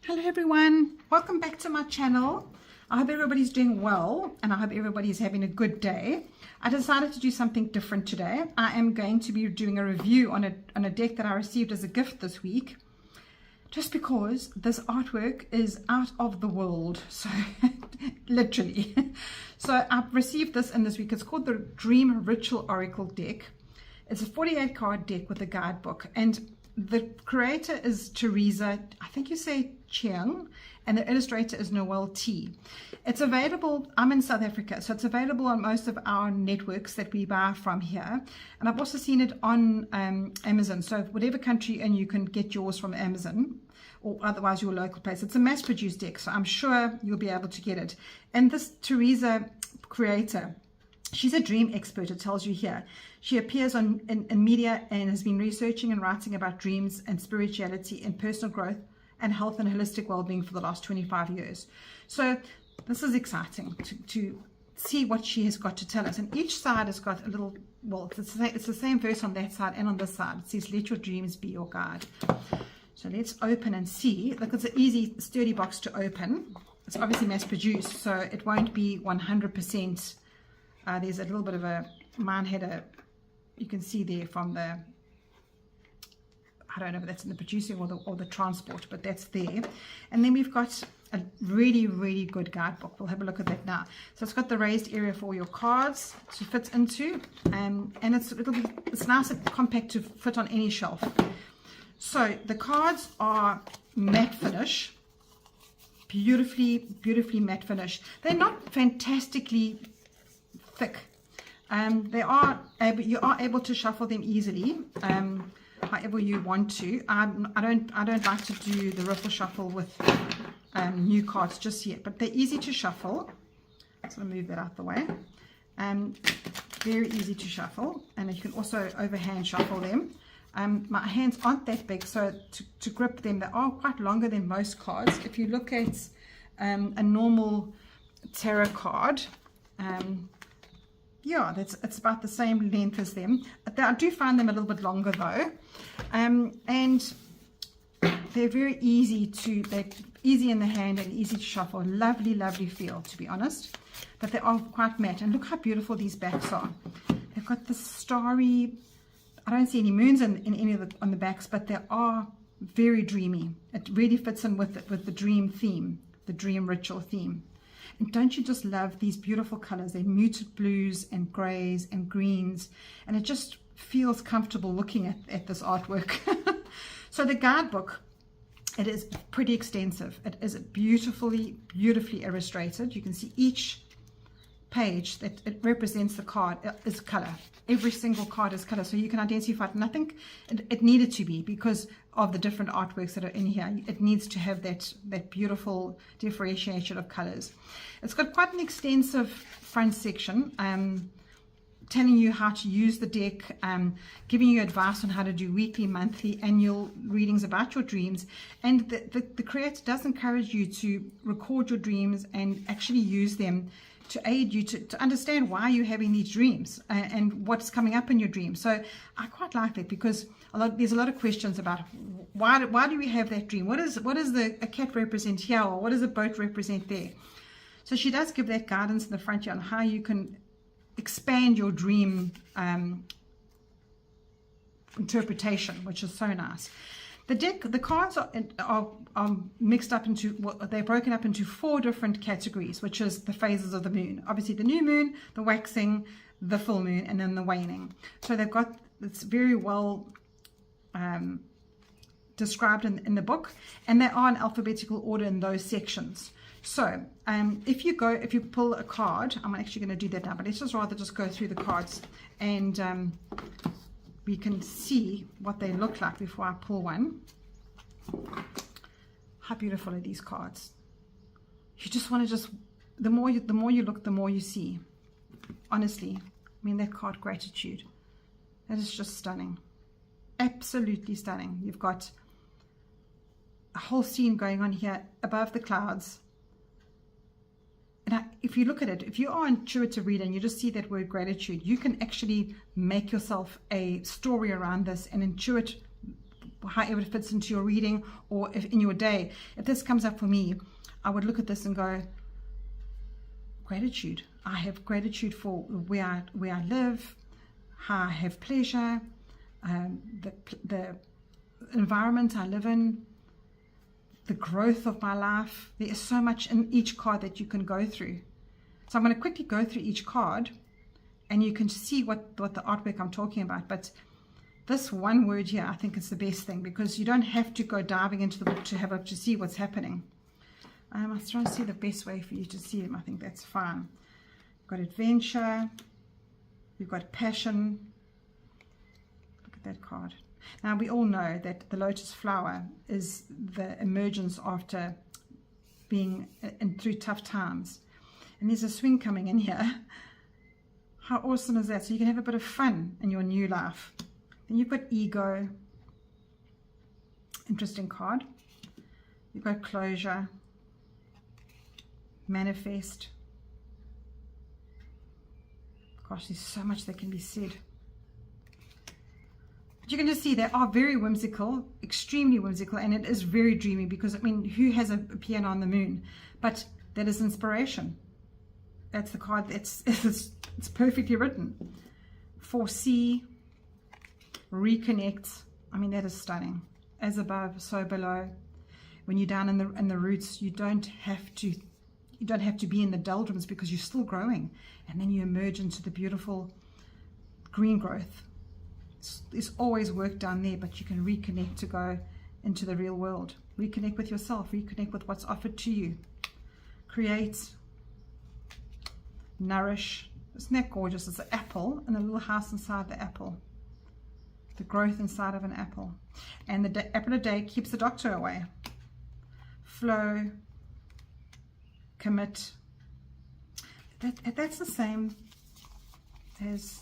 Hello everyone, welcome back to my channel. I hope everybody's doing well and I hope everybody's having a good day. I decided to do something different today. I am going to be doing a review on a deck that I received as a gift this week, just because this artwork is out of the world, so literally. So I've received this in this week. It's called the Dream Ritual Oracle deck. It's a 48 card deck with a guidebook, and the creator is Teresa, I think you say Chiang, and the illustrator is Noel T. It's available, I'm in South Africa, so it's available on most of our networks that we buy from here. And I've also seen it on Amazon, so whatever country and you can get yours from Amazon, or otherwise your local place. It's a mass-produced deck, so I'm sure you'll be able to get it. And this Teresa creator, she's a dream expert, it tells you here. She appears in media and has been researching and writing about dreams and spirituality and personal growth and health and holistic well-being for the last 25 years. So this is exciting to see what she has got to tell us. And each side has got a little, well, it's the same verse on that side and on this side. It says, let your dreams be your guide. So let's open and see. Look, it's an easy, sturdy box to open. It's obviously mass-produced, so it won't be 100%. There's a little bit of a, mine had a, you can see there from the, I don't know if that's in the producing or the transport, but that's there. And then we've got a really, really good guidebook. We'll have a look at that now. So it's got the raised area for all your cards to fit into, and it's nice and compact to fit on any shelf. So the cards are matte finish, beautifully matte finish. They're not fantastically thick. You are able to shuffle them easily, however you want to. I don't like to do the riffle shuffle with new cards just yet, but they're easy to shuffle. So I'll move that out the way. Very easy to shuffle, and you can also overhand shuffle them. My hands aren't that big, so to grip them, they are quite longer than most cards. If you look at a normal tarot card, yeah, it's about the same length as them. I do find them a little bit longer though, and they're very easy they're easy in the hand and easy to shuffle. Lovely feel, to be honest, but they are quite matte. And look how beautiful these backs are. They've got the starry, I don't see any moons in any of on the backs, but they are very dreamy. It really fits in with the dream theme, the dream ritual theme. And don't you just love these beautiful colors? They're muted blues and grays and greens, and it just feels comfortable looking at this artwork. So the guidebook, it is pretty extensive. It is beautifully illustrated. You can see each page that it represents the card is color. Every single card is color, so you can identify it. And I think it needed to be, because of the different artworks that are in here. It needs to have that beautiful differentiation of colors. It's got quite an extensive front section, telling you how to use the deck, giving you advice on how to do weekly, monthly, annual readings about your dreams. And the creator does encourage you to record your dreams and actually use them to aid you to understand why you're having these dreams and what's coming up in your dreams. So I quite like that, because there's a lot of questions about why do we have that dream? What does a cat represent here, or what does a boat represent there? So she does give that guidance in the front here on how you can expand your dream interpretation, which is so nice. The cards are mixed up into, well, they're broken up into 4 different categories, which is the phases of the moon. Obviously the new moon, the waxing, the full moon, and then the waning. So it's very well described in the book, and they are in alphabetical order in those sections. So if you pull a card, I'm actually going to do that now, but let's just go through the cards, and we can see what they look like before I pull one. How beautiful are these cards? You just want to the more you look, the more you see. Honestly, I mean, that card, gratitude, that is just stunning. Absolutely stunning. You've got a whole scene going on here above the clouds. And if you look at it, if you are an intuitive reader and you just see that word gratitude, you can actually make yourself a story around this and intuit however it fits into your reading or if in your day. If this comes up for me, I would look at this and go, gratitude. I have gratitude for where I live, how I have pleasure, the environment I live in, the growth of my life. There is so much in each card that you can go through. So I'm going to quickly go through each card and you can see what the artwork I'm talking about. But this one word here, I think is the best thing, because you don't have to go diving into the book to see what's happening. I was trying to see the best way for you to see them. I think that's fine. You've got adventure. You've got passion. Look at that card. Now, we all know that the lotus flower is the emergence after being through tough times. And there's a swing coming in here. How awesome is that? So you can have a bit of fun in your new life. Then you've got ego. Interesting card. You've got closure. Manifest. Gosh, there's so much that can be said. But you can just see they are very whimsical, extremely whimsical, and it is very dreamy, because, I mean, who has a piano on the moon? But that is inspiration. That's the card. It's perfectly written. Foresee, reconnect. I mean, that is stunning. As above, so below. When you're down in the roots, you don't have to be in the doldrums, because you're still growing, and then you emerge into the beautiful green growth. There's always work down there, but you can reconnect to go into the real world. Reconnect with yourself, reconnect with what's offered to you. Create, nourish. Isn't that gorgeous? It's an apple and a little house inside the apple. The growth inside of an apple. And the apple a day keeps the doctor away. Flow, commit. That's the same as,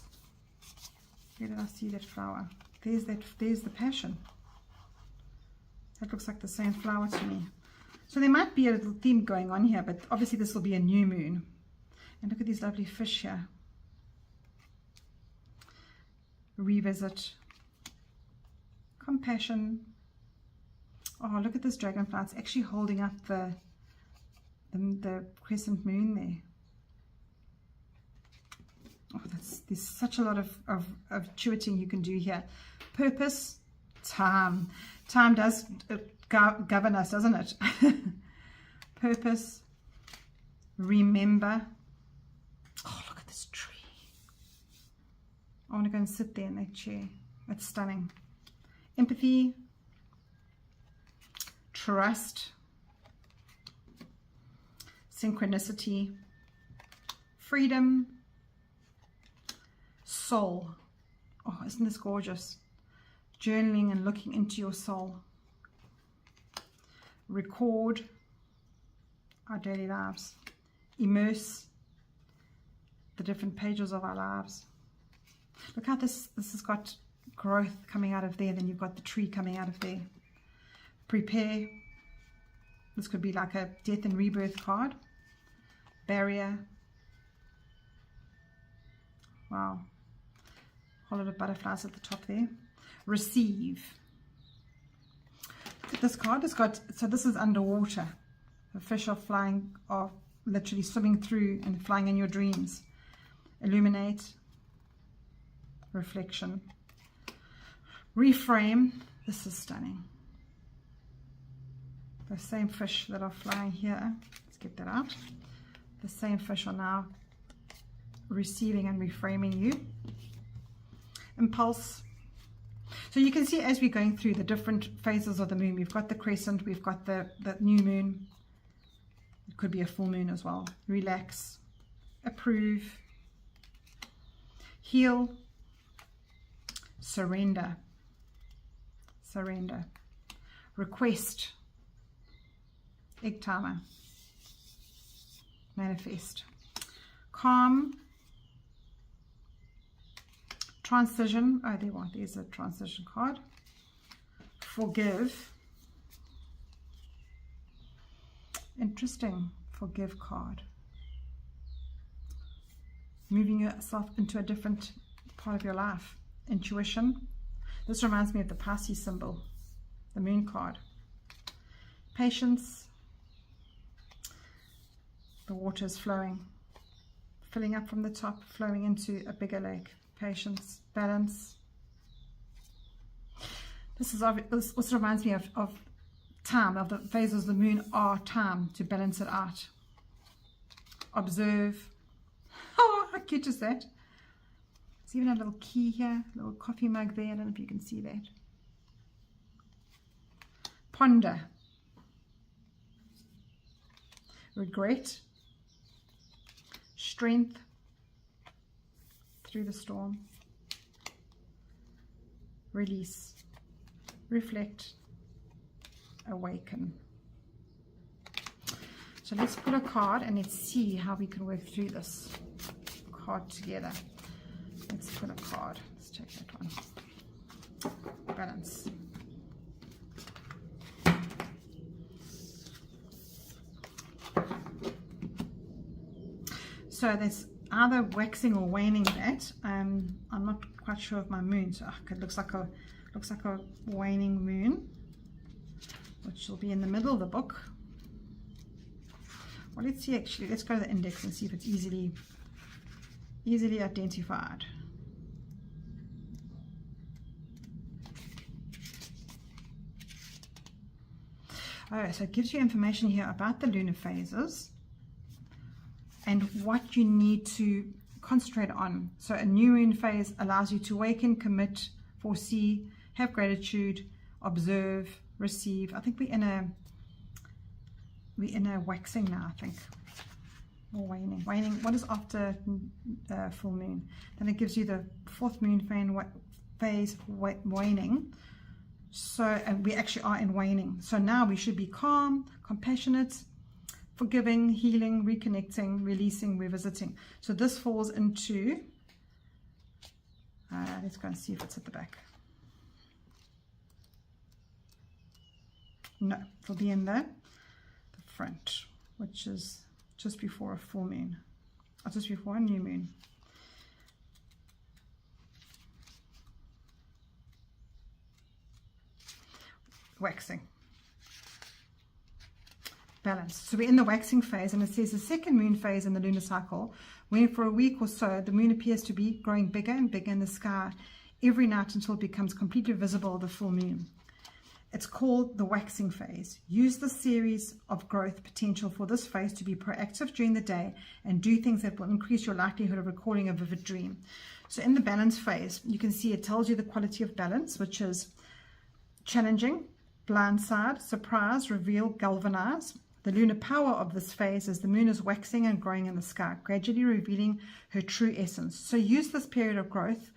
where did I see that flower? There's the passion. That looks like the same flower to me. So there might be a little theme going on here, but obviously this will be a new moon. And look at these lovely fish here. Revisit. Compassion. Oh, look at this dragonfly. It's actually holding up the crescent moon there. Oh, there's such a lot of intuiting you can do here. Purpose, time. Time does govern us, doesn't it? Purpose, remember. Oh, look at this tree. I want to go and sit there in that chair. It's stunning. Empathy, trust, synchronicity, freedom, soul. Oh, isn't this gorgeous? Journaling and looking into your soul. Record our daily lives. Immerse the different pages of our lives. Look how this has got growth coming out of there. Then you've got the tree coming out of there. Prepare. This could be like a death and rebirth card. Barrier. Wow. A whole lot of butterflies at the top there. Receive. Look at this card. It's got, so this is underwater. The fish are flying, are literally swimming through and flying in your dreams. Illuminate. Reflection. Reframe. This is stunning. The same fish that are flying here. Let's get that out. The same fish are now receiving and reframing you. Impulse. So you can see as we're going through the different phases of the moon, we've got the crescent, we've got the new moon. It could be a full moon as well. Relax. Approve. Heal. Surrender. Surrender. Request. Egg timer. Manifest. Calm. Transition. Oh, there's a transition card. Forgive. Interesting. Forgive card. Moving yourself into a different part of your life. Intuition. This reminds me of the Pisces symbol. the moon card. Patience. The water is flowing, filling up from the top, flowing into a bigger lake. Patience, balance. This also reminds me of time, of the phases of the moon are time to balance it out. Observe. Oh, how cute is that? There's even a little key here, a little coffee mug there. I don't know if you can see that. Ponder. Regret. Strength through the storm. Release. Reflect. Awaken. So let's pull a card and let's see how we can work through this card together. Let's pull a card. Let's take that one. Balance. So there's either waxing or waning that. I'm not quite sure of my moon. So it looks like a waning moon, which will be in the middle of the book. Well, let's see. Actually, let's go to the index and see if it's easily identified. Oh, so it gives you information here about the lunar phases and what you need to concentrate on. So a new moon phase allows you to awaken, commit, foresee, have gratitude, observe, receive. I think we're in a waxing now, I think, or waning. Waning. What is after full moon? Then it gives you the fourth moon phase waning. So, and we actually are in waning. So now we should be calm, compassionate, forgiving, healing, reconnecting, releasing, revisiting. So this falls into, let's go and see if it's at the back. No, it'll be in the front, which is just before a full moon, or just before a new moon. Waxing. Balance. So we're in the waxing phase, and it says the second moon phase in the lunar cycle, when for a week or so the moon appears to be growing bigger and bigger in the sky every night until it becomes completely visible the full moon. It's called the waxing phase. Use the series of growth potential for this phase to be proactive during the day and do things that will increase your likelihood of recalling a vivid dream. So in the balance phase, you can see it tells you the quality of balance, which is challenging, blindside, surprise, reveal, galvanize. The lunar power of this phase is the moon is waxing and growing in the sky, gradually revealing her true essence. So use this period of growing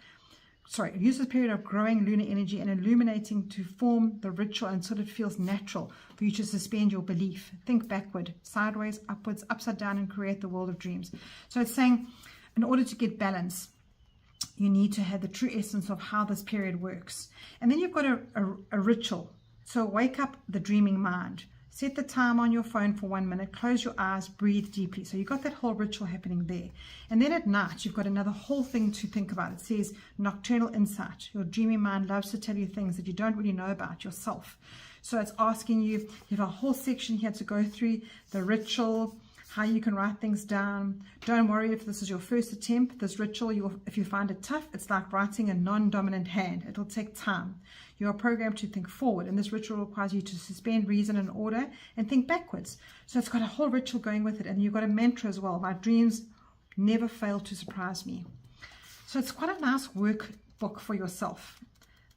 lunar energy and illuminating to form the ritual until it feels natural for you to suspend your belief. Think backward, sideways, upwards, upside down, and create the world of dreams. So it's saying in order to get balance, you need to have the true essence of how this period works. And then you've got a ritual. So wake up the dreaming mind. Set the time on your phone for 1 minute. Close your eyes. Breathe deeply. So you've got that whole ritual happening there. And then at night, you've got another whole thing to think about. It says nocturnal insight. Your dreaming mind loves to tell you things that you don't really know about yourself. So it's asking you, you have a whole section here to go through the ritual, how you can write things down. Don't worry if this is your first attempt. This ritual, if you find it tough, it's like writing a non-dominant hand. It'll take time. You are programmed to think forward, and this ritual requires you to suspend reason and order and think backwards. So it's got a whole ritual going with it, and you've got a mantra as well. My dreams never fail to surprise me. So it's quite a nice workbook for yourself.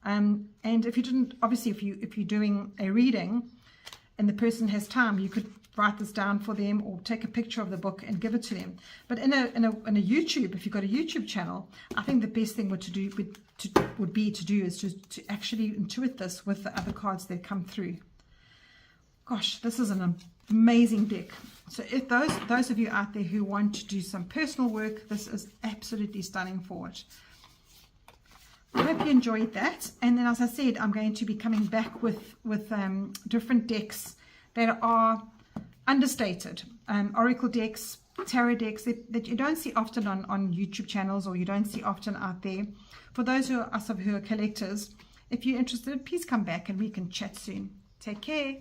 And if you didn't, obviously, if you're doing a reading and the person has time, you could write this down for them or take a picture of the book and give it to them. But in a YouTube, if you've got a YouTube channel, I think the best thing would be to actually intuit this with the other cards that come through. Gosh, this is an amazing deck. So if those of you out there who want to do some personal work, this is absolutely stunning for it. I hope you enjoyed that. And then, as I said, I'm going to be coming back with different decks that are understated, oracle decks, tarot decks that you don't see often on YouTube channels, or you don't see often out there. For those who are collectors, If you're interested, please come back and we can chat soon. Take care.